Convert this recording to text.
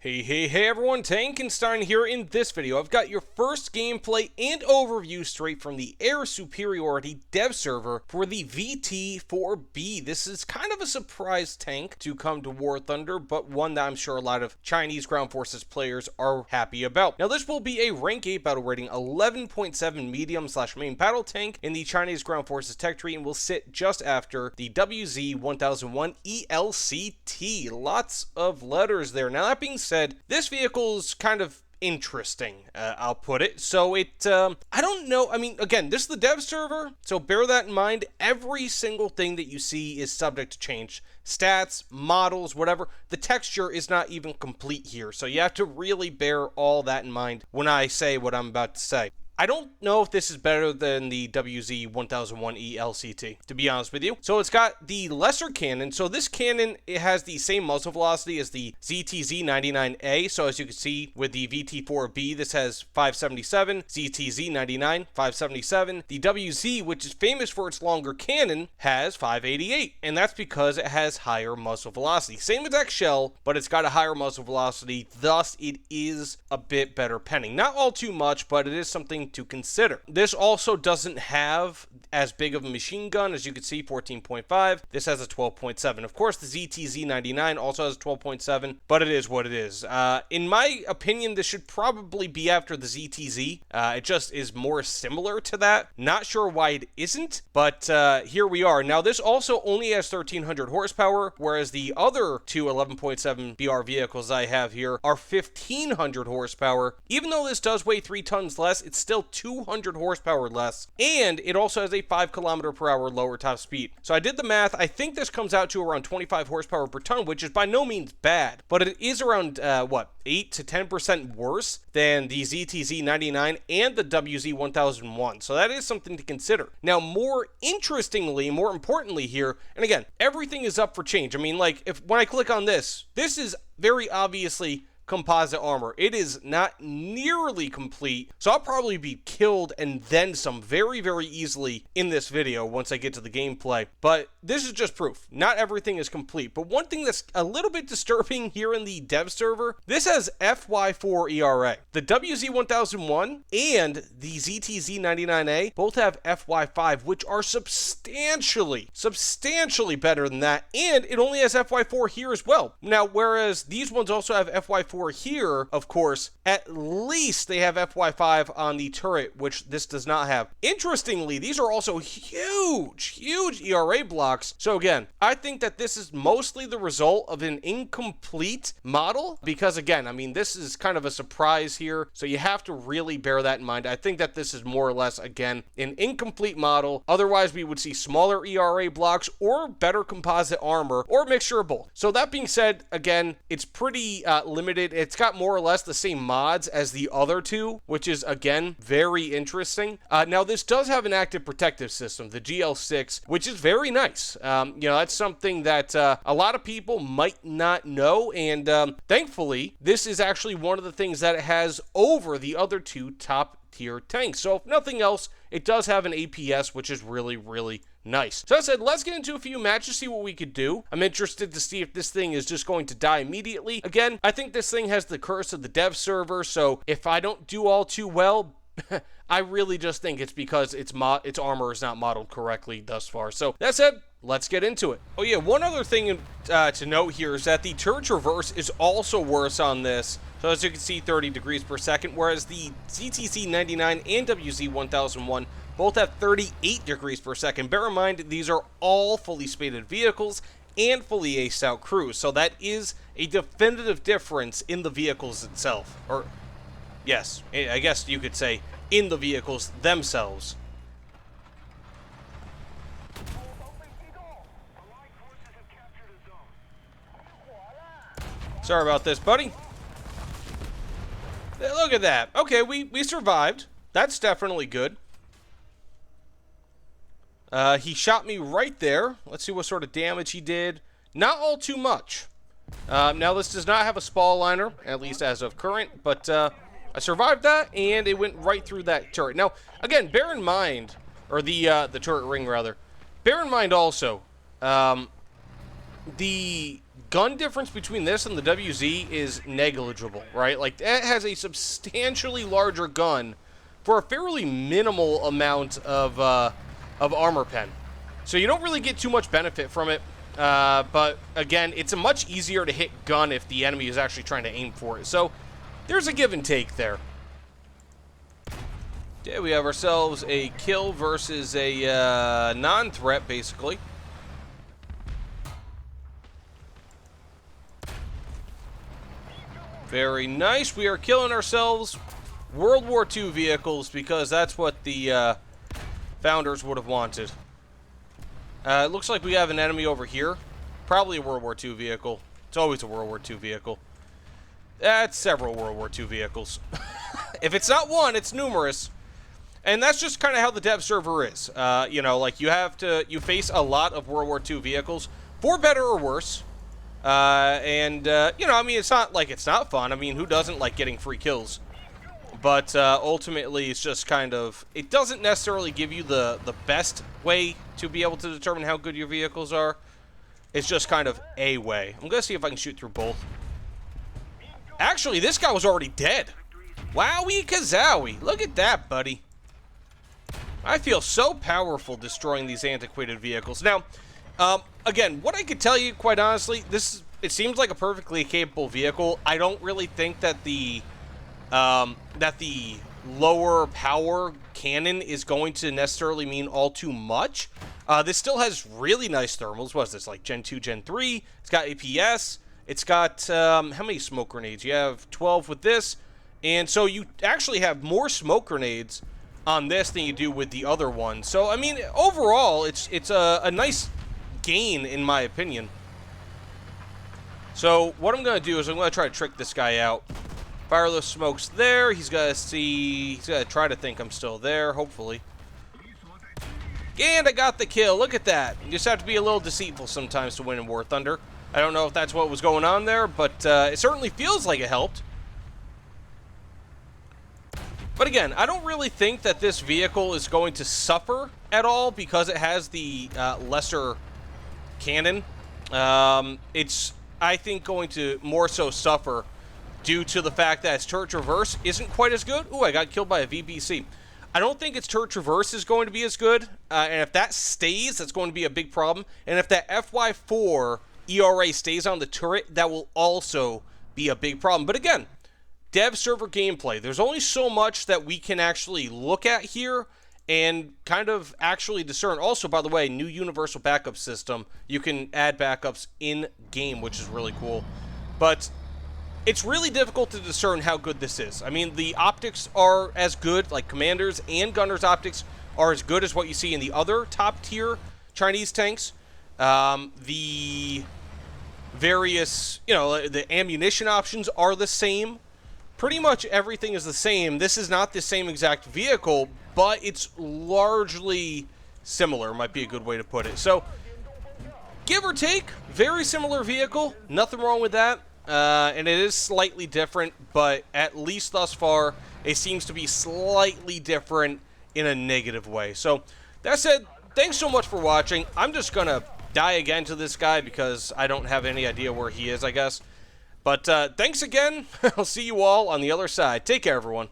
Hey everyone, Tankenstein here. In this video, I've got your first gameplay and overview straight from the Air Superiority dev server for the VT-4B. This is kind of a surprise tank to come to War Thunder, but one that I'm sure a lot of Chinese ground forces players are happy about. Now, this will be a rank 8 battle rating 11.7 medium/main battle tank in the Chinese ground forces tech tree and will sit just after the WZ-1001 ELCT. Lots of letters there. Now, that being said, this vehicle is kind of interesting, I'll put it. So I don't know. I mean, again, this is the dev server, so bear that in mind. Every single thing that you see is subject to change. Stats, models, whatever. The texture is not even complete here, so you have to really bear all that in mind when I say what I'm about to say. I don't know if this is better than the WZ-1001 ELCT, to be honest with you. So it's got the lesser cannon. So this cannon, it has the same muzzle velocity as the ZTZ-99A. So as you can see with the VT-4B, this has 577, ZTZ-99, 577. The WZ, which is famous for its longer cannon, has 588. And that's because it has higher muzzle velocity. Same exact shell, but it's got a higher muzzle velocity. Thus, it is a bit better penning. Not all too much, but it is something to consider. This also doesn't have as big of a machine gun, as you can see, 14.5. This has a 12.7. Of course, the ZTZ-99 also has 12.7, but it is what it is. In my opinion, this should probably be after the ZTZ. It just is more similar to that. Not sure why it isn't, but here we are. Now, this also only has 1,300 horsepower, whereas the other two 11.7 BR vehicles I have here are 1,500 horsepower. Even though this does weigh 3 tons less, it's still 200 horsepower less, and it also has a 5 km/h lower top speed. So I did the math. I think this comes out to around 25 horsepower per ton, which is by no means bad, but it is around 8 to 10% worse than the ZTZ-99 and the WZ-1001. So that is something to consider. Now, more interestingly, more importantly here, and again, everything is up for change. I mean, like, when I click on this is very obviously composite armor. It is not nearly complete, so I'll probably be killed and then some very, very easily in this video once I get to the gameplay. But this is just proof. Not everything is complete. But one thing that's a little bit disturbing here in the dev server, this has FY4 ERA. The WZ-1001 and the ZTZ-99A both have FY5, which are substantially better than that, and it only has FY4 here as well. Now, whereas these ones also have FY4 here, of course, at least they have FY5 on the turret, which this does not have. Interestingly, these are also huge ERA blocks. So again, I think that this is mostly the result of an incomplete model, because again, I mean, this is kind of a surprise here, so you have to really bear that in mind. I think that this is more or less, again, an incomplete model. Otherwise, we would see smaller ERA blocks or better composite armor or a mixture of both. So that being said, again, it's pretty limited. It's got more or less the same mods as the other two, which is, again, very interesting. Now, this does have an active protective system, the GL6, which is very nice. That's something that a lot of people might not know, and thankfully, this is actually one of the things that it has over the other two top tier tanks. So if nothing else, it does have an APS, which is really nice. So I said, let's get into a few matches, see what we could do. I'm interested to see if this thing is just going to die immediately. Again, I think this thing has the curse of the dev server, so if I don't do all too well, I really just think it's because its armor is not modeled correctly thus far. So that said, let's get into it. Oh yeah, one other thing to note here is that the turret traverse is also worse on this. So as you can see, 30 degrees per second, whereas the ZTZ-99 and WZ-1001 both have 38 degrees per second. Bear in mind, these are all fully spaded vehicles and fully aced out crews. So that is a definitive difference in the vehicles itself. Or, yes, I guess you could say in the vehicles themselves. Sorry about this, buddy. Look at that. Okay, we survived. That's definitely good. He shot me right there. Let's see what sort of damage he did. Not all too much. Now, this does not have a spall liner, at least as of current, but I survived that, and it went right through that turret. Now, again, bear in mind, or the turret ring, rather. Bear in mind also, the gun difference between this and the WZ is negligible, right? Like, that has a substantially larger gun for a fairly minimal amount of armor pen. So you don't really get too much benefit from it. But, again, it's a much easier to hit gun if the enemy is actually trying to aim for it. So there's a give and take there. Yeah, we have ourselves a kill versus a non-threat, basically. Very nice. We are killing ourselves World War II vehicles because that's what the founders would have wanted. It looks like we have an enemy over here. Probably a World War II vehicle. It's always a World War II vehicle. That's several World War II vehicles. If it's not one, it's numerous. And that's just kind of how the dev server is. You know, like you face a lot of World War II vehicles, for better or worse. You know, I mean, it's not like it's not fun. I mean, who doesn't like getting free kills? But ultimately, it's just kind of, it doesn't necessarily give you the best way to be able to determine how good your vehicles are. It's just kind of a way. I'm going to see if I can shoot through both. Actually, this guy was already dead. Wowie kazowie. Look at that, buddy. I feel so powerful destroying these antiquated vehicles. Now, again, what I could tell you, quite honestly, it seems like a perfectly capable vehicle. I don't really think that the lower power cannon is going to necessarily mean all too much. This still has really nice thermals. What is this, like Gen 2, Gen 3? It's got APS. It's got, how many smoke grenades? You have 12 with this. And so you actually have more smoke grenades on this than you do with the other one. So, I mean, overall, it's a nice gain, in my opinion. So, what I'm going to do is I'm going to try to trick this guy out. Fire those smokes there. He's got to see... He's got to try to think I'm still there, hopefully. And I got the kill. Look at that. You just have to be a little deceitful sometimes to win in War Thunder. I don't know if that's what was going on there, but it certainly feels like it helped. But again, I don't really think that this vehicle is going to suffer at all because it has the lesser cannon. It's, I think, going to more so suffer due to the fact that its turret traverse isn't quite as good. Ooh, I got killed by a VBC. I don't think its turret traverse is going to be as good. And if that stays, that's going to be a big problem. And if that FY4 ERA stays on the turret, that will also be a big problem. But again, dev server gameplay. There's only so much that we can actually look at here and kind of actually discern. Also, by the way, new universal backup system. You can add backups in-game, which is really cool. But it's really difficult to discern how good this is. I mean, the optics are as good, like Commander's and Gunner's optics are as good as what you see in the other top-tier Chinese tanks. The various, you know, the ammunition options are the same. Pretty much everything is the same. This is not the same exact vehicle, but it's largely similar, might be a good way to put it. So, give or take, very similar vehicle. Nothing wrong with that. And it is slightly different, but at least thus far, it seems to be slightly different in a negative way. So, that said, thanks so much for watching. I'm just going to die again to this guy because I don't have any idea where he is, I guess. But thanks again. I'll see you all on the other side. Take care, everyone.